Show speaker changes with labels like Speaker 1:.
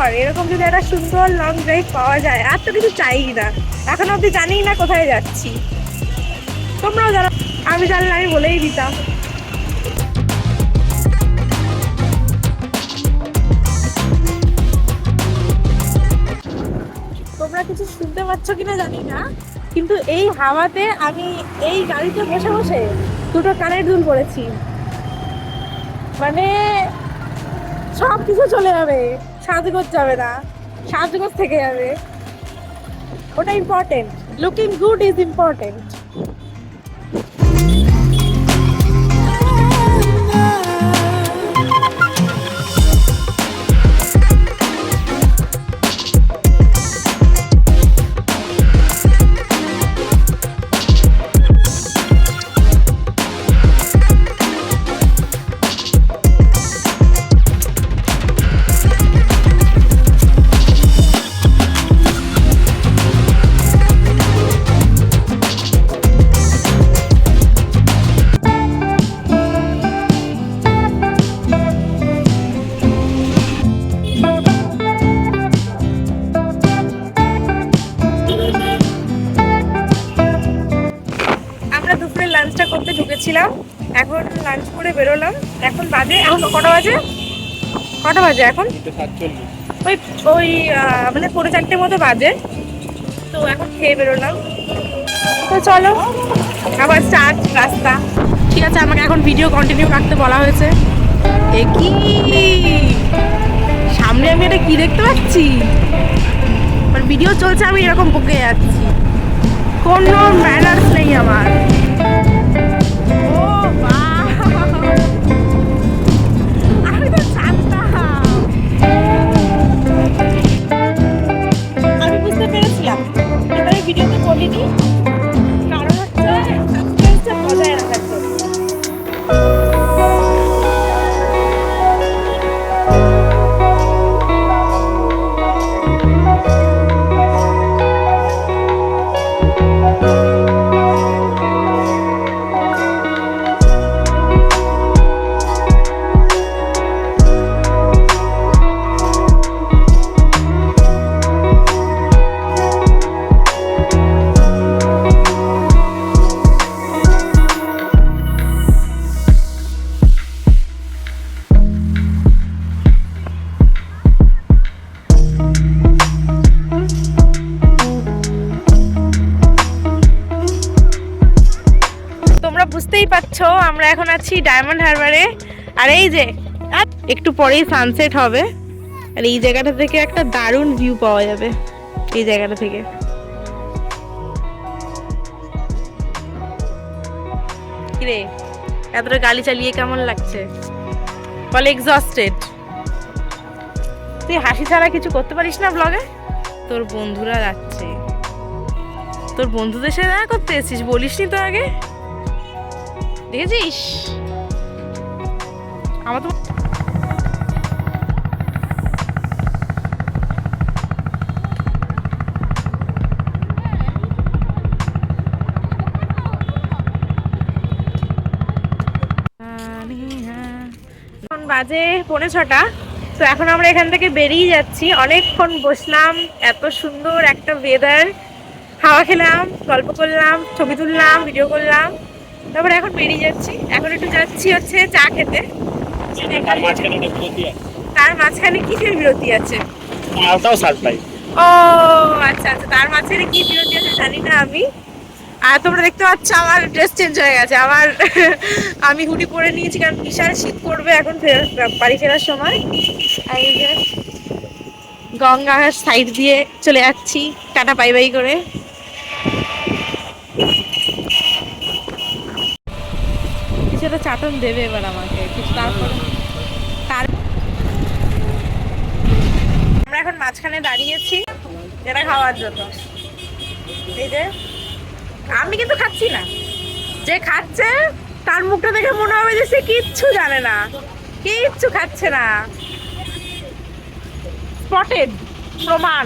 Speaker 1: পর এরকম যদি একটা সুন্দর লং ড্রাইভ পাওয়া যায়, আর তো কিছু চাই না। এখন অব্দি জানি না কোথায় যাচ্ছি, তোমরাও জানো। আমি জানলে আমি বলেই দিতাম। তোমরা কিছু শুনতে পাচ্ছ কিনা জানি না, কিন্তু এই হাওয়াতে আমি এই গাড়িতে বসে বসে দুটো কানের দুল পরেছি। মানে সব কিছু চলে যাবে, সাজগোজ যাবে না, সাজগোজ থেকে যাবে। ওটা important, looking good is important. লাঞ্চটা করতে ঢুকেছিলাম, এখন লাঞ্চ করে বেরোলাম। এখন বাজে, এখন কটা বাজে এখন ওই ওই মানে 4:45 মতো বাজে। তো এখন খেয়ে বেরোলাম। তো চলো আবার স্টার্ট রাস্তা। ঠিক আছে, আমাকে এখন ভিডিও কন্টিনিউ রাখতে বলা হয়েছে। এ কি সামনে আমি এটা কি দেখতে পাচ্ছি, মানে ভিডিও চলছে আমি এরকম বকে যাচ্ছি, কোনো ম্যানার্স নেই আমার। আমি বুঝতে পেরেছিলাম, এবারে ভিডিওতে বলিনি, কারণ হচ্ছে সাসপেন্সটা বজায় রাখার জন্য। বুঝতেই পারছো আমরা এখন আছি ডায়মন্ড হারবারে। আর এই যে একটু পরেই সানসেট হবে, আর এই জায়গাটা থেকে একটা দারুণ ভিউ পাওয়া যাবে। এই জায়গাটা থেকে কিরে এতটা গাড়ি চালিয়ে কেমন লাগছে বলে? এক্সস্টেড। তুই হাসি ছাড়া কিছু করতে পারিস না ব্লগে? তোর বন্ধুরা যাচ্ছে, তোর বন্ধুদের সাথে দেখা করতে এসেছিস, বলিসনি তো আগে, দেখেছিস? আমার তো এখন বাজে 5:45। তো এখন আমরা এখান থেকে বেরিয়ে যাচ্ছি। অনেকক্ষণ বসলাম, এত সুন্দর একটা ওয়েদার, হাওয়া খেলাম, গল্প করলাম, ছবি তুললাম, ভিডিও করলাম, তারপরে এখন বেরিয়ে যাচ্ছি। এখন একটু যাচ্ছি হচ্ছে চা খেতে। তার মাঝখানে কিসের বিরতি আছে? ও আচ্ছা আচ্ছা, তার মাঝখানে কি বিরতি আছে জানি না আমি। আর তোমরা দেখতে পাচ্ছ আমার ড্রেস চেঞ্জ হয়ে গেছে। আমি হুডি পরে নিয়েছি, কারণ বিশাল শীত করবে এখন বাড়ি ফেরার সময়। আর এই যে গঙ্গার সাইড দিয়ে চলে যাচ্ছি টাটা বাই বাই করে। কিছু একটা চাটন দেবে এবার আমাকে কিছু, তারপর আমরা এখন মাঝখানে দাঁড়িয়েছি যেটা খাওয়ার জন্য। এই যে আমি কিন্তু খাচ্ছি না, যে খাচ্ছে তার মুখটা দেখে মনে হবে যে সে কিচ্ছু জানে না, কিচ্ছু খাচ্ছে না। স্পটেড প্রমাণ।